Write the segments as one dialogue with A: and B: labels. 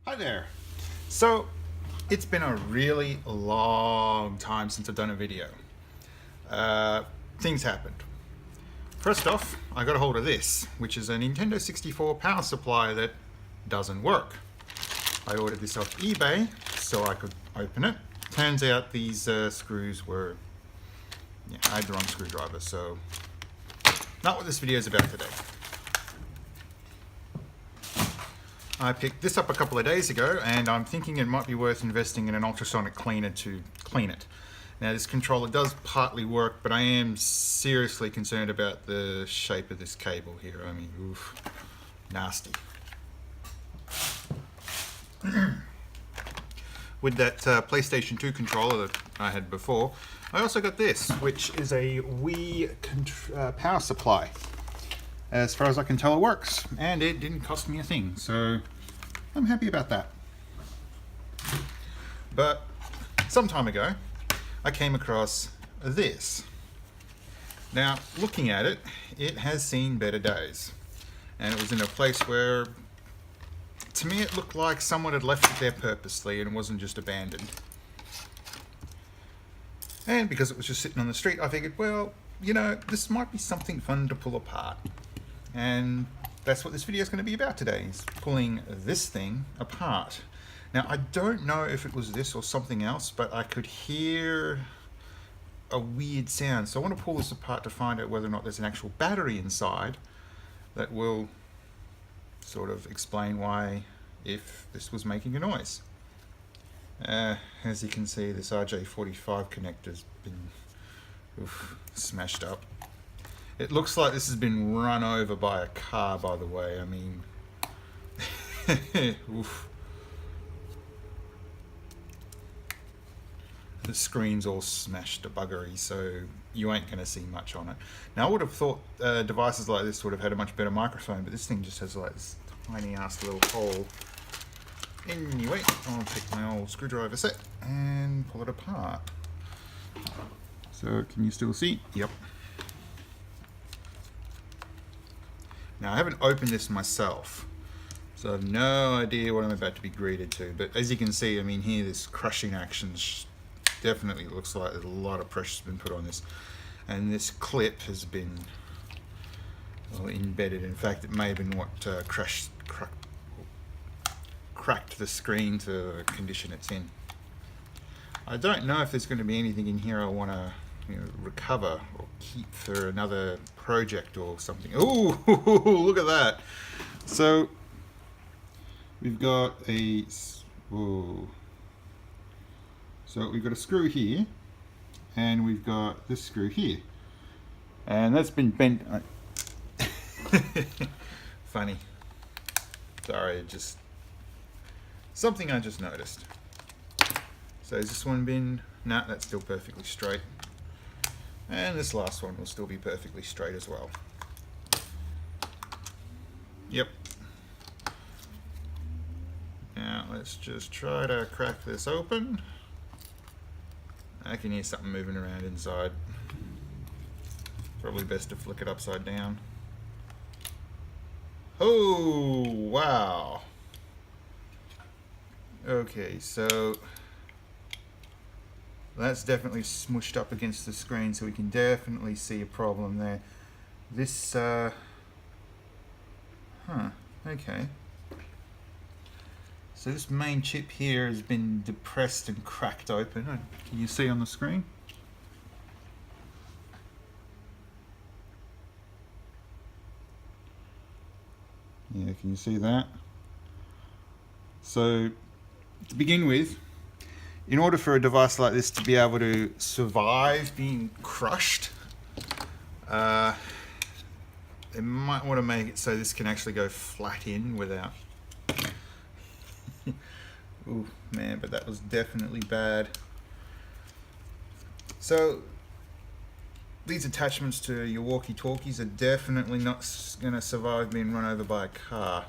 A: Hi there. So it's been a really long time since I've done a video. Things happened. First off, I got a hold of this, which is a Nintendo 64 power supply that doesn't work. I ordered this off eBay so I could open it. Turns out these screws were, I had the wrong screwdriver, so not what this video is about today. I picked this up a couple of days ago and I'm thinking it might be worth investing in an ultrasonic cleaner to clean it. Now this controller does partly work, but I am seriously concerned about the shape of this cable here. I mean, oof, nasty. With that PlayStation 2 controller that I had before, I also got this, which is a Wii power supply. As far as I can tell, it works, and it didn't cost me a thing, so I'm happy about that. But some time ago, I came across this. Now, looking at it, it has seen better days, and it was in a place where, to me, it looked like someone had left it there purposely and it wasn't just abandoned. And because it was just sitting on the street, I figured, well, you know, this might be something fun to pull apart. And that's what this video is going to be about today, is pulling this thing apart. Now, I don't know if it was this or something else, but I could hear a weird sound. So I want to pull this apart to find out whether or not there's an actual battery inside that will sort of explain why, if this was making a noise. As you can see, this RJ45 connector's been smashed up. It looks like this has been run over by a car, by the way. I mean, oof. The screen's all smashed to buggery, so you ain't going to see much on it. Now, I would have thought devices like this would have had a much better microphone, but this thing just has like this tiny ass little hole. Anyway, I'll take my old screwdriver set and pull it apart. So, can you still see? Yep. Now, I haven't opened this myself, so I have no idea what I'm about to be greeted to. But as you can see, I mean, here, this crushing action definitely looks like a lot of pressure's been put on this. And this clip has been embedded. In fact, it may have been what cracked the screen to the condition it's in. I don't know if there's going to be anything in here I want to recover or keep for another project or something. Ooh, look at that. So we've got a screw here, and we've got this screw here, and that's been bent. Funny. Sorry, just something I just noticed. So has this one been? Nah, that's still perfectly straight. And this last one will still be perfectly straight as well. Yep. Now let's just try to crack this open. I can hear something moving around inside. Probably best to flick it upside down. Oh, wow. Okay, so that's definitely smushed up against the screen, so we can definitely see a problem there. This, okay. So this main chip here has been depressed and cracked open. Can you see on the screen? Yeah, can you see that? So, to begin with, in order for a device like this to be able to survive being crushed, they might want to make it so this can actually go flat in without... Ooh, man, but that was definitely bad. So, these attachments to your walkie-talkies are definitely not going to survive being run over by a car,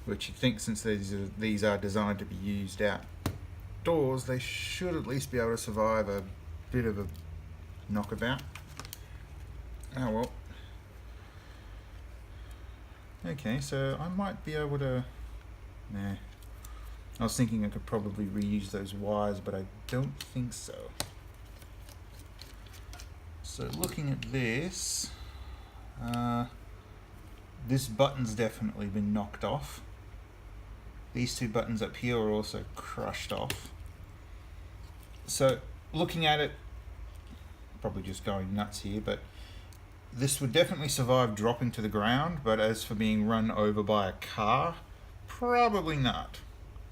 A: which you'd think, since these are designed to be used outdoors, they should at least be able to survive a bit of a knockabout. Oh well. Okay, so I might be able to... Nah. I was thinking I could probably reuse those wires, but I don't think so. So looking at this, this button's definitely been knocked off. These two buttons up here are also crushed off. So looking at it, probably just going nuts here, but this would definitely survive dropping to the ground, but as for being run over by a car, probably not.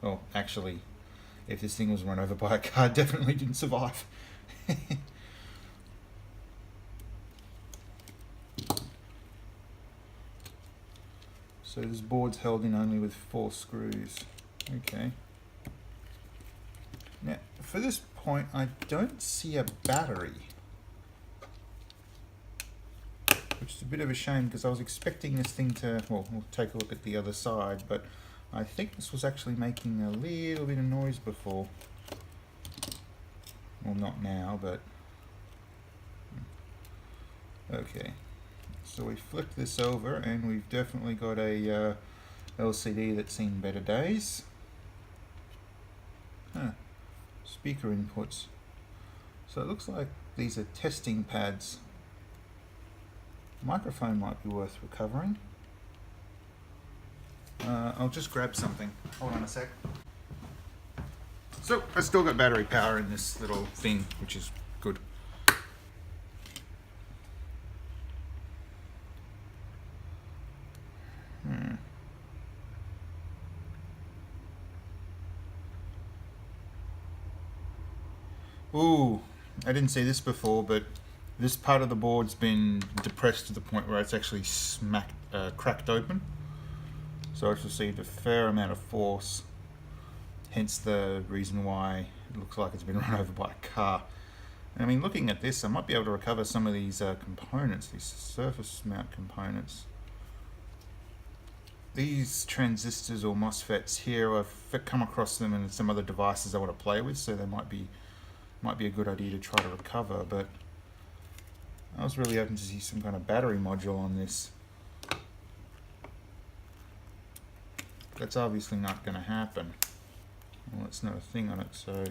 A: Well, actually, if this thing was run over by a car, it definitely didn't survive. So this board's held in only with 4 screws. Okay. Now, for this point, I don't see a battery, which is a bit of a shame because I was expecting this thing to, well, we'll take a look at the other side, but I think this was actually making a little bit of noise before. Well, not now, but okay. So we flick this over and we've definitely got a LCD that's seen better days. Huh. Speaker inputs. So it looks like these are testing pads. Microphone might be worth recovering. I'll just grab something. Hold on a sec. So I still got battery power in this little thing, which is good. Ooh, I didn't see this before, but this part of the board's been depressed to the point where it's actually cracked open. So it's received a fair amount of force, hence the reason why it looks like it's been run over by a car. And I mean, looking at this, I might be able to recover some of these components, these surface mount components. These transistors or MOSFETs here, I've come across them in some other devices I want to play with, so they might be a good idea to try to recover, but I was really hoping to see some kind of battery module on this. That's obviously not going to happen. Well, it's not a thing on it, so...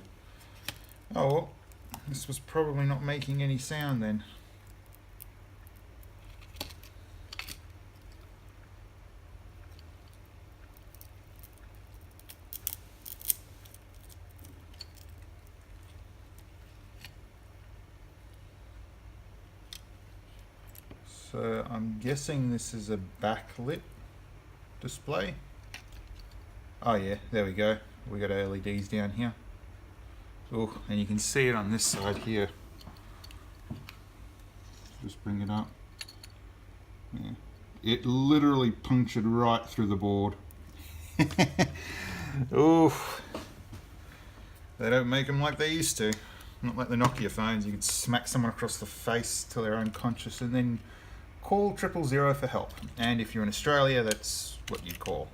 A: Oh, well, this was probably not making any sound then. So I'm guessing this is a backlit display. Oh yeah, there we go. We got our LEDs down here. Oh, and you can see it on this side here. Just bring it up. Yeah. It literally punctured right through the board. Oof. They don't make them like they used to. Not like the Nokia phones. You could smack someone across the face till they're unconscious and then call 000 for help. And if you're in Australia, that's what you call.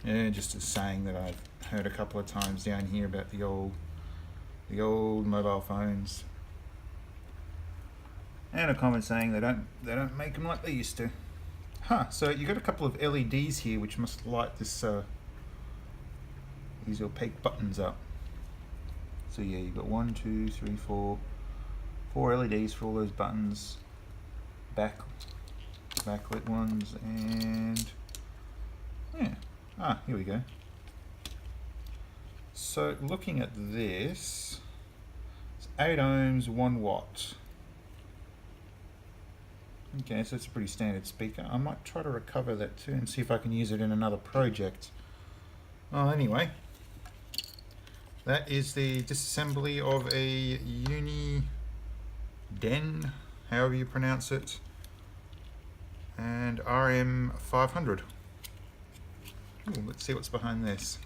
A: Yeah, just a saying that I've heard a couple of times down here about the old mobile phones. And a common saying, they don't make them like they used to. Huh, so you got a couple of LEDs here which must light this these opaque buttons up. So yeah, you've got 1, 2, 3, 4 LEDs for all those buttons. Backlit ones, and yeah. Here we go. So looking at this, it's 8 ohms, 1 watt. Okay, so it's a pretty standard speaker. I might try to recover that too and see if I can use it in another project. Well, anyway, that is the disassembly of a Uniden, however you pronounce it, and RM500. Ooh, let's see what's behind this.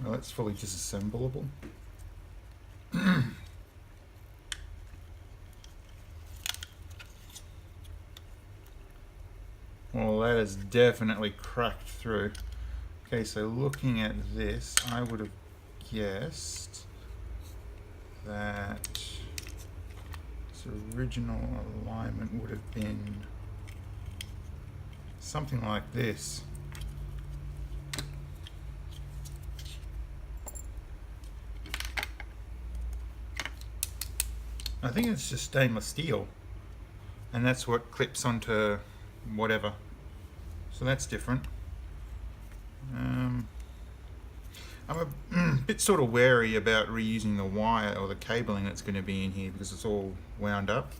A: Well, that's fully disassemblable. Well, that is definitely cracked through. Okay, so looking at this, I would have guessed that its original alignment would have been something like this. I think it's just stainless steel, and that's what clips onto whatever. So that's different. I'm a bit sort of wary about reusing the wire or the cabling that's going to be in here because it's all wound up.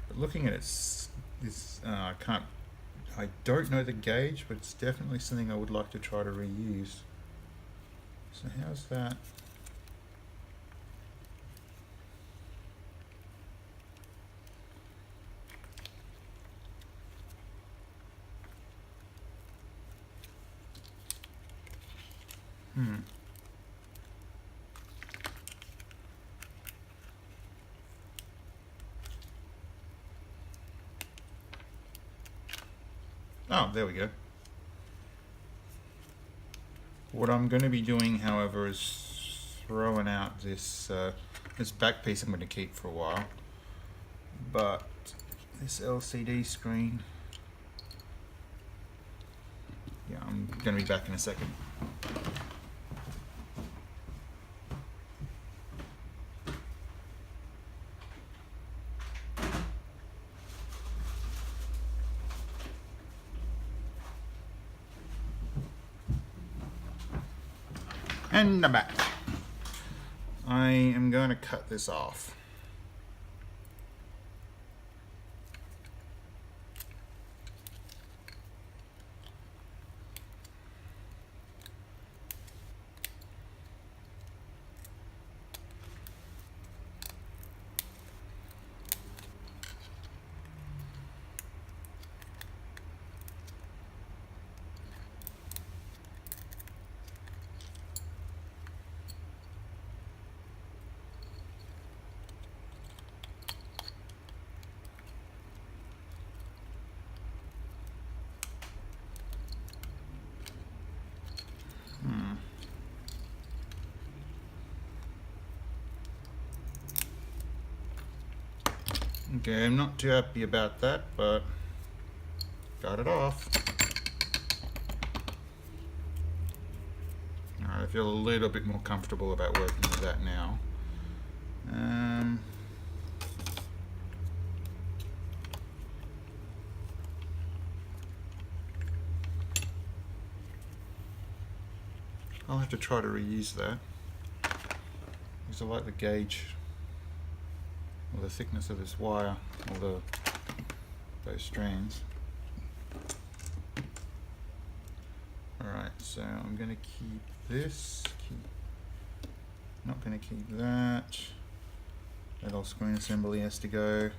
A: But looking at it, I don't know the gauge, but it's definitely something I would like to try to reuse. So how's that? Oh, there we go. What I'm going to be doing, however, is throwing out this this back piece I'm going to keep for a while. But this LCD screen, yeah, I'm going to be back in a second. And I'm back. I am going to cut this off. Okay, I'm not too happy about that, but got it off. Alright, I feel a little bit more comfortable about working with that now. I'll have to try to reuse that because I like the gauge or the thickness of this wire, or those strands. Alright, so I'm going to keep this, not going to keep that. That old screen assembly has to go.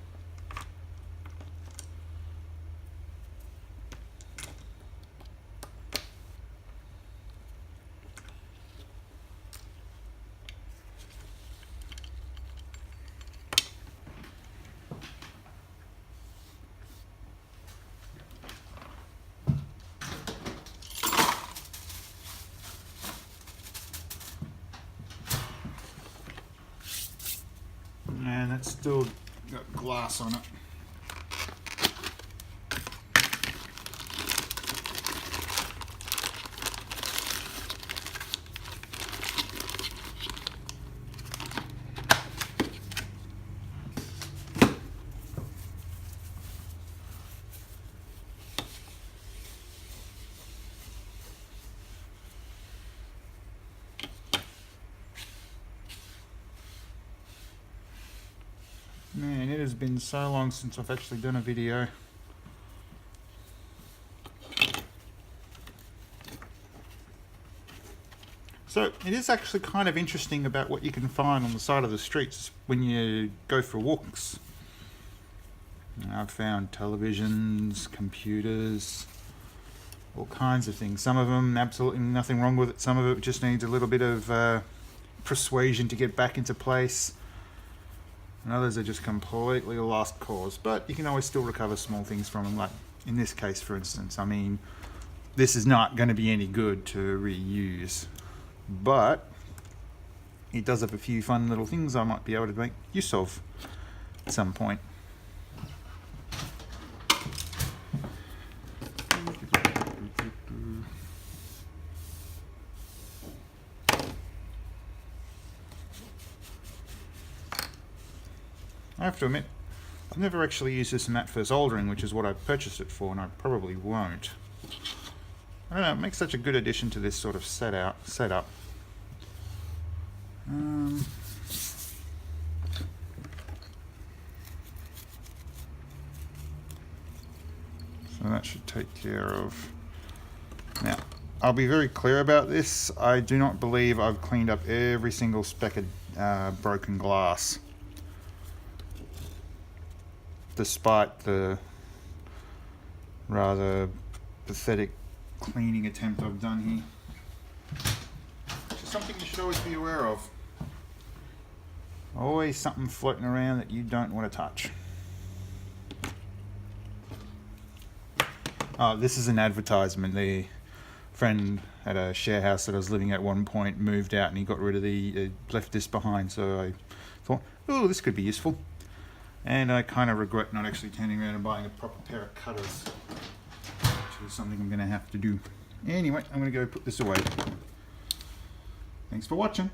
A: And that's still got glass on it. Man, it has been so long since I've actually done a video. So it is actually kind of interesting about what you can find on the side of the streets when you go for walks. I've found televisions, computers, all kinds of things. Some of them absolutely nothing wrong with it. Some of it just needs a little bit of persuasion to get back into place. and others are just completely lost cause. But you can always still recover small things from them, like in this case, for instance. I mean, this is not going to be any good to reuse, but it does have a few fun little things I might be able to make use of at some point. I have to admit, I've never actually used this mat for soldering, which is what I purchased it for, and I probably won't. I don't know, it makes such a good addition to this sort of setup. So that should take care of. Now, I'll be very clear about this. I do not believe I've cleaned up every single speck of broken glass, despite the rather pathetic cleaning attempt I've done here. Which is something you should always be aware of. Always something floating around that you don't want to touch. Oh, this is an advertisement. The friend at a share house that I was living at one point moved out and he got rid of left this behind, so I thought, oh, this could be useful. And I kind of regret not actually turning around and buying a proper pair of cutters, which is something I'm going to have to do. Anyway, I'm going to go put this away. Thanks for watching.